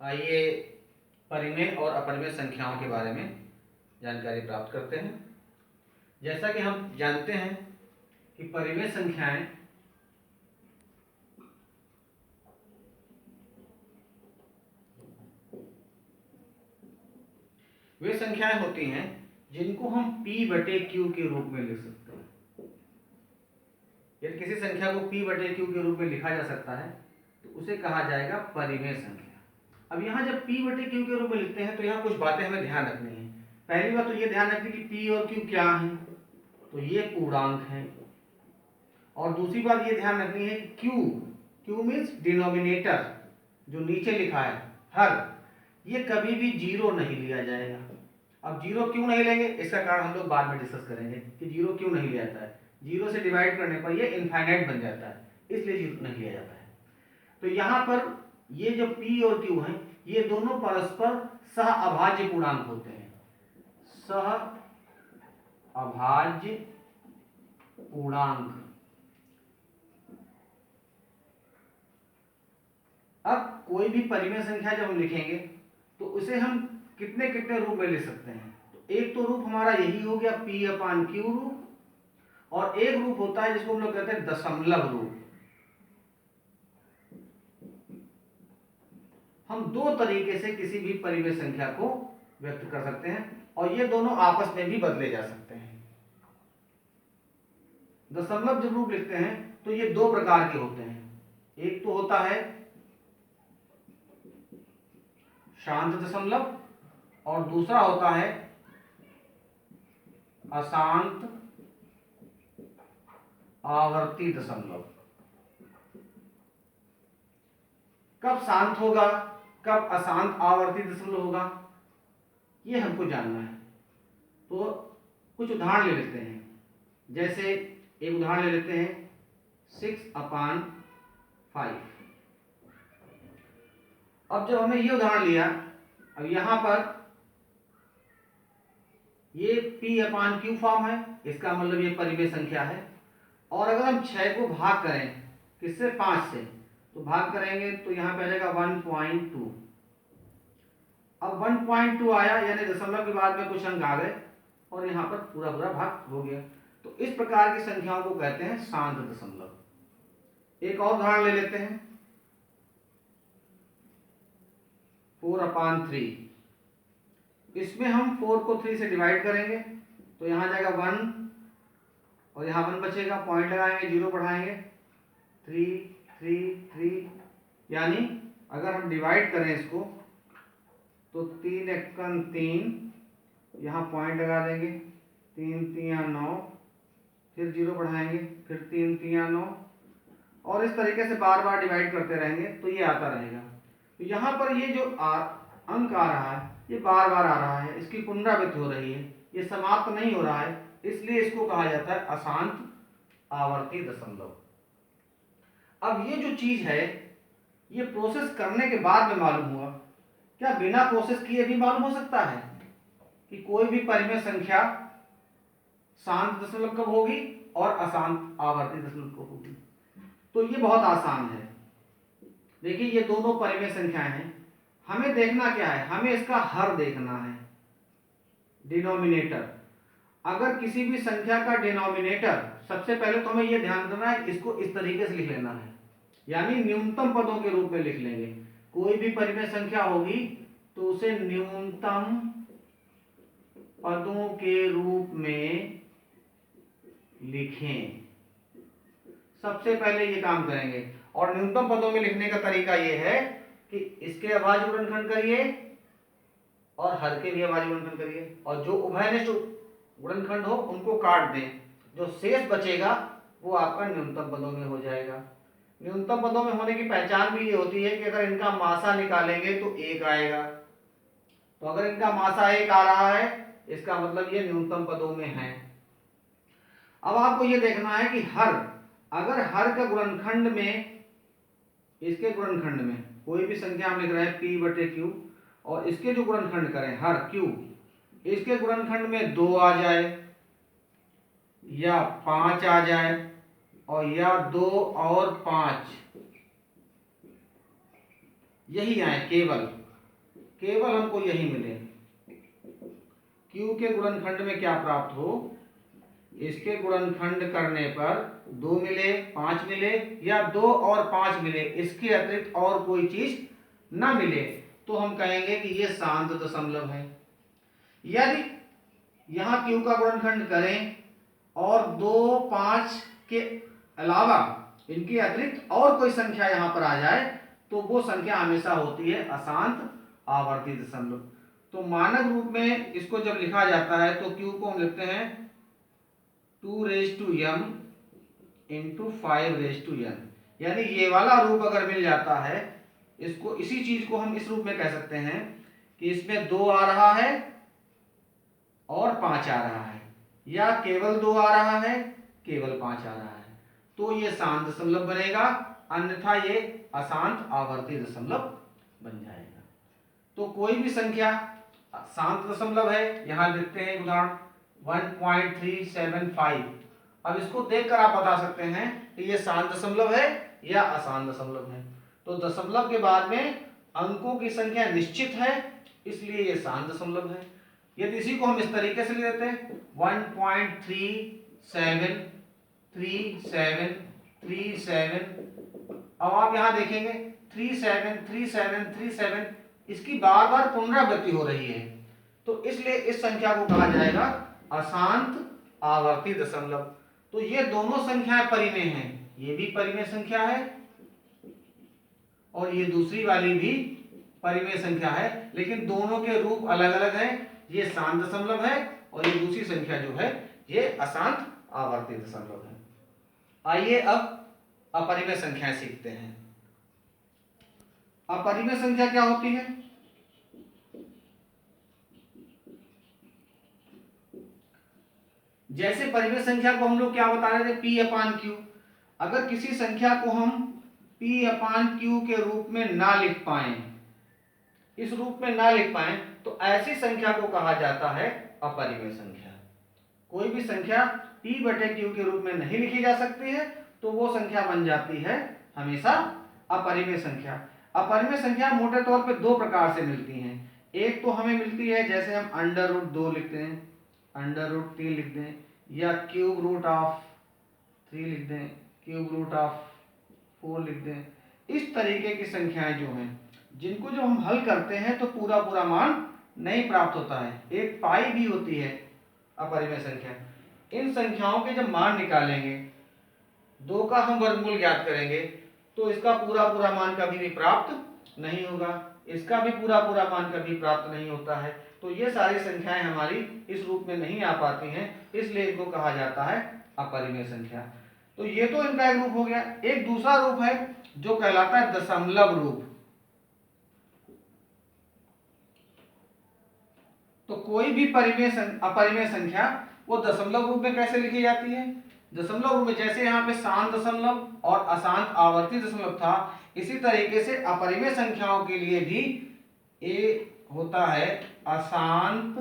आइए परिमेय और अपरिमेय संख्याओं के बारे में जानकारी प्राप्त करते हैं। जैसा कि हम जानते हैं कि परिमेय संख्याएं वे संख्याएं होती हैं जिनको हम p/q के रूप में लिख सकते हैं। यदि किसी संख्या को p/q के रूप में लिखा जा सकता है तो उसे कहा जाएगा परिमेय संख्या। अब यहाँ जब p/q के रूप में लिखते हैं तो यहाँ कुछ बातें हमें ध्यान रखनी है। पहली बात तो ये ध्यान रखनी कि p और q क्या है, तो ये पूर्णांक है। और दूसरी बात ये ध्यान रखनी है कि q मीन्स डिनोमिनेटर, जो नीचे लिखा है हर, ये कभी भी जीरो नहीं लिया जाएगा। अब जीरो क्यों नहीं लेंगे इसका कारण हम लोग बाद में डिस्कस करेंगे कि जीरो क्यों नहीं लिया जाता है। जीरो से डिवाइड करने पर ये इनफाइनाइट बन जाता है, इसलिए जीरो नहीं लिया जाता है। तो यहाँ पर ये जो p और q हैं ये दोनों परस्पर सह अभाज्य पूर्णांक होते हैं। सह अभाज्य पूर्णांक। अब कोई भी परिमेय संख्या जब हम लिखेंगे तो उसे हम कितने कितने रूप में लिख सकते हैं। तो एक तो रूप हमारा यही हो गया p/q रूप, और एक रूप होता है जिसको हम लोग कहते हैं दशमलव रूप। हम दो तरीके से किसी भी परिमेय संख्या को व्यक्त कर सकते हैं और ये दोनों आपस में भी बदले जा सकते हैं। दशमलव जब रूप लिखते हैं तो ये दो प्रकार के होते हैं। एक तो होता है शांत दशमलव और दूसरा होता है अशांत आवर्ती दशमलव। कब शांत होगा, कब अशांत आवर्ती दशमलव होगा, ये हमको जानना है। तो कुछ उदाहरण ले लेते हैं। जैसे एक उदाहरण ले लेते हैं 6/5। अब जब हमने ये उदाहरण लिया, अब यहां पर ये p/q फॉर्म है, इसका मतलब ये परिमेय संख्या है। और अगर हम 6 को भाग करें किससे, 5 से, तो भाग करेंगे तो यहाँ पे आ जाएगा 1.2। अब 1.2 आया यानी दशमलव के बाद में कुछ अंक आ गए और यहाँ पर पूरा पूरा भाग हो गया। तो इस प्रकार की संख्याओं को कहते हैं शांत दशमलव। एक और उदाहरण ले लेते हैं 4/3। इसमें हम 4 को 3 से डिवाइड करेंगे तो यहाँ जाएगा 1 और यहाँ 1 बचेगा, पॉइंट लगाएंगे, 0 बढ़ाएंगे, 3 3 3, यानी अगर हम डिवाइड करें इसको तो 3 एकम 3, यहाँ पॉइंट लगा देंगे, 3 3 9, फिर 0 बढ़ाएंगे, फिर 3 3 9, और इस तरीके से बार बार डिवाइड करते रहेंगे तो ये आता रहेगा। तो यहाँ पर ये जो अंक आ रहा है ये बार बार आ रहा है, इसकी पुनरावृत्ति हो रही है, ये समाप्त नहीं हो रहा है, इसलिए इसको कहा जाता है अशांत आवर्ती दशमलव। अब ये जो चीज है ये प्रोसेस करने के बाद में मालूम हुआ, क्या बिना प्रोसेस किए भी मालूम हो सकता है कि कोई भी परिमेय संख्या शांत दशमलव कब होगी और अशांत आवर्ती दशमलव कब होगी। तो ये बहुत आसान है। देखिए ये दोनों परिमेय संख्याएं हैं, हमें देखना क्या है, हमें इसका हर देखना है, डिनोमिनेटर। अगर किसी भी संख्या का डिनोमिनेटर, सबसे पहले तो हमें यह ध्यान देना है इसको इस तरीके से लिख लेना है, यानी न्यूनतम पदों के रूप में लिख लेंगे। कोई भी परिमेय संख्या होगी तो उसे न्यूनतम पदों के रूप में लिखें। सबसे पहले ये काम करेंगे, और न्यूनतम पदों में लिखने का तरीका यह है कि इसके अभाज्य गुणनखंड करिए और हर के भी अभाज्य गुणनखंड करिए, और जो उभयनिष्ठ गुणनखंड हो उनको काट दें, जो शेष बचेगा वो आपका न्यूनतम पदों में हो जाएगा। न्यूनतम पदों में होने की पहचान भी ये होती है कि अगर इनका मासा निकालेंगे तो 1 आएगा। तो अगर इनका मासा 1 आ रहा है इसका मतलब ये न्यूनतम पदों में है। अब आपको ये देखना है कि हर, अगर हर का गुणनखंड में, इसके गुणनखंड में कोई भी संख्या हम लिख रहे हैं p/q, और इसके जो गुणनखंड करें हर q, इसके गुणनखंड में 2 आ जाए या 5 आ जाए, और या 2 और 5 यही आए केवल, केवल हमको यही मिले। q के गुणनखंड में क्या प्राप्त हो, इसके गुणनखंड करने पर 2 मिले, 5 मिले या 2 और 5 मिले, इसके अतिरिक्त और कोई चीज ना मिले, तो हम कहेंगे कि ये शांत दशमलव है। यदि यहाँ q का गुणनखंड करें और 2, 5 के अलावा इनके अतिरिक्त और कोई संख्या यहाँ पर आ जाए तो वो संख्या हमेशा होती है अशांत आवर्ती दशमलव। तो मानक रूप में इसको जब लिखा जाता है तो q को हम लिखते हैं 2m इंटू 5n, यानी ये वाला रूप अगर मिल जाता है, इसको इसी चीज को हम इस रूप में कह सकते हैं कि इसमें 2 आ रहा है और 5 आ रहा है, या केवल 2 आ रहा है, केवल 5 आ रहा है, तो ये शांत दशमलव बनेगा, अन्यथा ये अशांत आवर्ती दशमलव बन जाएगा। तो कोई भी संख्या शांत दशमलव है, यहां लिखते हैं उदाहरण 1.375। अब इसको देखकर आप बता सकते हैं कि ये शांत दशमलव है या अशांत दशमलव है। तो दशमलव के बाद में अंकों की संख्या निश्चित है, इसलिए ये शांत दशमलव है। यदि इसी को हम इस तरीके से लिख देते हैं 1.373737, अब आप यहां देखेंगे 373737, इसकी बार बार पुनरावृत्ति हो रही है, तो इसलिए इस संख्या को कहा जाएगा अशांत आवर्ती दशमलव। तो ये दोनों संख्याएं परिमेय हैं, ये भी परिमेय संख्या है और ये दूसरी वाली भी परिमेय संख्या है, लेकिन दोनों के रूप अलग अलग हैं। ये शांत दशमलव है और ये दूसरी संख्या जो है ये अशांत आवर्ती दशमलव है। आइए अब अपरिमेय संख्याएं सीखते हैं। अपरिमेय संख्या क्या होती है? जैसे परिमेय संख्या को हम लोग क्या बता रहे थे, p/q। अगर किसी संख्या को हम p/q के रूप में ना लिख पाए, इस रूप में ना लिख पाए, तो ऐसी संख्या को कहा जाता है अपरिमेय संख्या। कोई भी संख्या p/q के रूप में नहीं लिखी जा सकती है तो वो संख्या बन जाती है हमेशा अपरिमेय संख्या। अपरिमेय संख्या मोटे तौर पे 2 प्रकार से मिलती हैं। एक तो हमें मिलती है जैसे हम √2 लिखते हैं, √3 लिख दें, या √3 लिख दें, √4 लिख दें। इस तरीके की संख्याएं जो हैं, जिनको जब हम हल करते हैं तो पूरा पूरा मान नहीं प्राप्त होता है। एक पाई भी होती है अपरिमेय संख्या। इन संख्याओं के जब मान निकालेंगे, 2 का हम वर्गमूल ज्ञात करेंगे, तो इसका पूरा पूरा मान कभी भी प्राप्त नहीं होगा, इसका भी पूरा पूरा मान कभी प्राप्त नहीं होता है। तो ये सारी संख्याएं हमारी इस रूप में नहीं आ पाती हैं, इसलिए इनको कहा जाता है अपरिमेय संख्या। तो ये तो इनका एक रूप हो गया। एक दूसरा रूप है जो कहलाता है दशमलव रूप। तो कोई भी अपरिमेय संख्या वो दशमलव रूप में कैसे लिखी जाती है? दशमलव रूप में जैसे यहाँ पे शांत दशमलव और अशांत आवर्ती दशमलव था, इसी तरीके से अपरिमेय संख्याओं के लिए भी ए होता है अशांत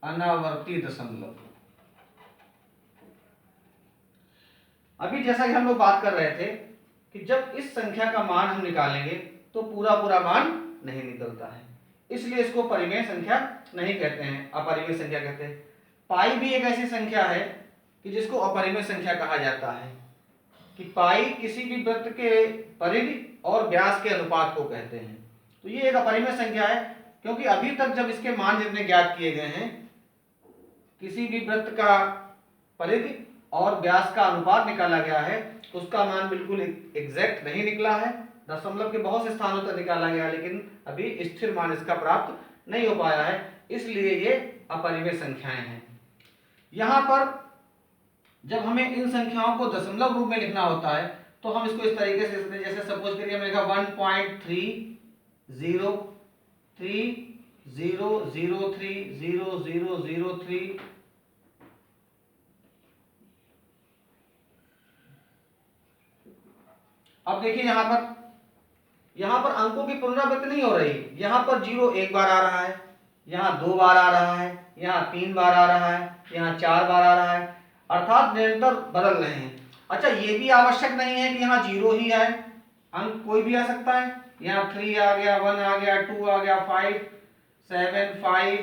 अनावर्ती दशमलव। अभी जैसा कि हम लोग बात कर रहे थे कि जब इस संख्या का मान हम निकालेंगे तो पूरा पूरा मान नहीं निकलता है, इसलिए इसको परिमेय संख्या नहीं कहते हैं, अपरिमेय संख्या कहते हैं। पाई भी एक ऐसी संख्या है कि जिसको अपरिमेय संख्या कहा जाता है, कि पाई किसी भी वृत्त के परिधि और व्यास के अनुपात को कहते हैं। तो ये एक अपरिमेय संख्या है, क्योंकि अभी तक जब इसके मान जितने ज्ञात किए गए हैं, किसी भी वृत्त का परिधि और व्यास का अनुपात निकाला गया है, उसका मान बिल्कुल एग्जैक्ट नहीं निकला है। दशमलव के बहुत से स्थानों तक निकाला गया, लेकिन अभी स्थिर मान इसका प्राप्त नहीं हो पाया है, इसलिए ये अपरिमेय संख्याएं हैं। यहां पर जब हमें इन संख्याओं को दशमलव रूप में लिखना होता है तो हम इसको इस तरीके से लिखते हैं, जैसे सपोज करिए हमने लिखा 1.30300300003। अब देखिए यहां पर अंकों की पुनरावृत्ति नहीं हो रही। यहां पर 0 एक बार आ रहा है, यहां 2 बार आ रहा है, यहां 3 बार आ रहा है, यहां 4 बार आ रहा है, अर्थात निरंतर बदल रहे हैं। अच्छा, ये भी आवश्यक नहीं है कि यहाँ 0 ही आए, अंक कोई भी आ सकता है। यहाँ 3 आ गया, 1 आ गया, 2 आ गया, 5 7 5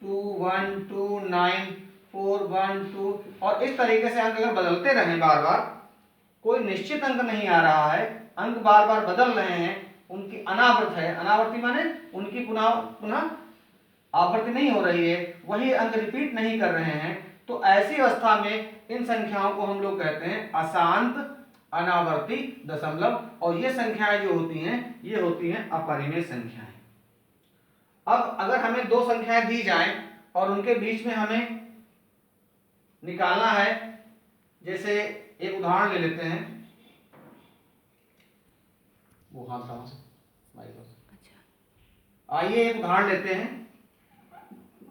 2 1 2 9 4 1 2, और इस तरीके से अंक अगर बदलते रहें बार बार, कोई निश्चित अंक नहीं आ रहा है, अंक बार बार बदल रहे हैं, उनकी अनावृत है, अनावृत्ति माने उनकी पुनः पुनः आवृत्ति नहीं हो रही है, वही अंक रिपीट नहीं कर रहे हैं, तो ऐसी अवस्था में इन संख्याओं को हम लोग कहते हैं अशांत अनावर्ती दशमलव, और ये संख्याएं जो होती हैं ये होती हैं अपरिमेय संख्याएं। अब अगर हमें दो संख्याएं दी जाएं और उनके बीच में हमें निकालना है, जैसे एक उदाहरण ले लेते हैं, वो हाँ था, आइए एक उदाहरण लेते हैं,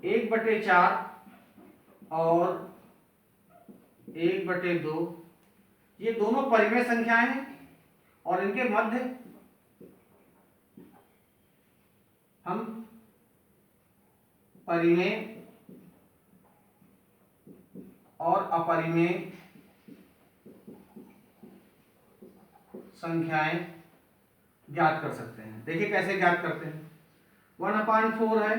1/4 और 1/2, ये दोनों परिमेय संख्याएं हैं और इनके मध्य हम परिमेय और अपरिमेय संख्याएं ज्ञात कर सकते हैं। देखिए कैसे ज्ञात करते हैं। 1/4 है,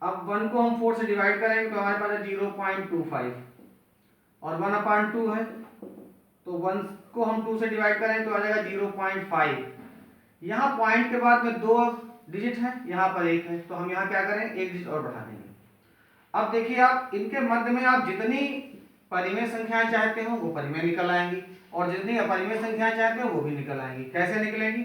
अब 1 को हम 4 से डिवाइड करेंगे तो हमारे पास है 0.25, और 1/2 है तो 1 को हम 2 से डिवाइड करेंगे तो आ जाएगा 0.5। यहाँ पॉइंट के बाद में 2 डिजिट है, यहाँ पर 1 है, तो हम यहाँ क्या करें, 1 डिजिट और बढ़ा देंगे। अब देखिए आप इनके मध्य में आप जितनी परिमेय संख्याएं चाहते हो वो परिमेय निकल आएंगी, और जितनी अपरिमेय संख्याएं चाहते हो वो भी निकल आएंगी। कैसे निकलेंगी,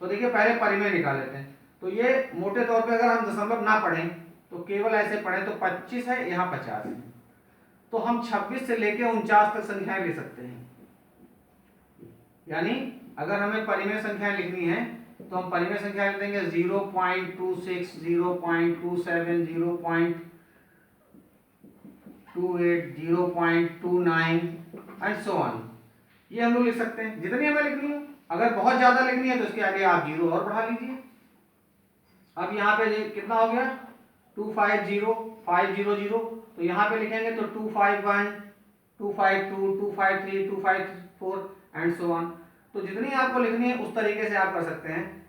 तो देखिए पहले परिमेय निकाल लेते हैं। तो ये मोटे तौर पे अगर हम दशमलव ना पढ़ें तो केवल ऐसे पढ़ें तो 25 है, यहाँ 50 है, तो हम 26 से लेकर 49 तक संख्याएं ले सकते हैं। यानी अगर हमें परिमेय संख्याएं लिखनी है तो हम परिमेय संख्या लिख देंगे 0.26, 0.27, 0.28, 0.29 एंड सो ऑन। ये हम लोग लिख सकते हैं जितनी हमें लिखनी हो। अगर बहुत ज्यादा लिखनी है तो इसके आगे आप 0 और बढ़ा लीजिए। अब यहाँ पे कितना हो गया, 250 500, तो यहाँ पे लिखेंगे तो 251 252 253 254 एंड सो ऑन। तो जितनी आपको लिखनी है उस तरीके से आप कर सकते हैं।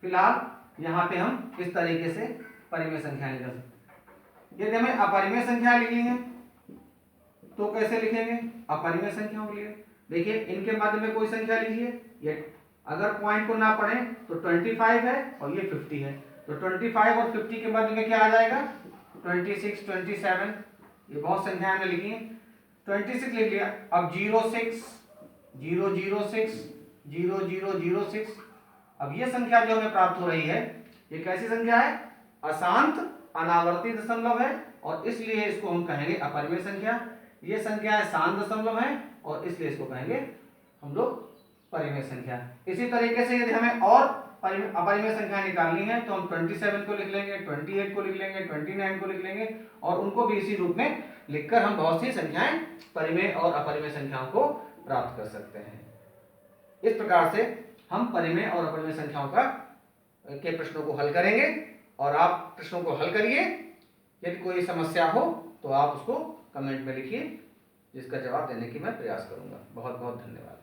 फिलहाल यहाँ पे हम इस तरीके से परिमेय संख्या लिख सकते हैं। यदि हमें अपरिमेय संख्या लिखनी है तो कैसे लिखेंगे, अपरिमेय संख्याओं के लिए देखिए इनके मध्य में कोई संख्या लीजिए, ये अगर पॉइंट को ना पढ़ें तो 25 है और ये 50 है, तो 25 और 50 के मध्य में क्या आ जाएगा, 26 27, ये बहुत संख्या हमने लिखी है। 26 लिख लिया, अब 06 006 0006, अब ये संख्या जो हमें प्राप्त हो रही है ये कैसी संख्या है, अशांत अनावर्ती दशमलव है, और इसलिए इसको हम कहेंगे अपरिमेय संख्या। ये संख्या है शांत दशमलव है और इसलिए इसको कहेंगे हम लोग परिमेय संख्या। इसी तरीके से यदि हमें और अपरिमेय संख्या निकालनी है तो हम 27 को लिख लेंगे, 28 को लिख लेंगे, 29 को लिख लेंगे, और उनको भी इसी रूप में लिखकर हम बहुत सी संख्याएं परिमेय और अपरिमेय संख्याओं को प्राप्त कर सकते हैं। इस प्रकार से हम परिमेय और अपरिमेय संख्याओं के प्रश्नों को हल करेंगे, और आप प्रश्नों को हल करिए। यदि कोई समस्या हो तो आप उसको कमेंट में लिखिए, जिसका जवाब देने की मैं प्रयास करूंगा। बहुत बहुत धन्यवाद।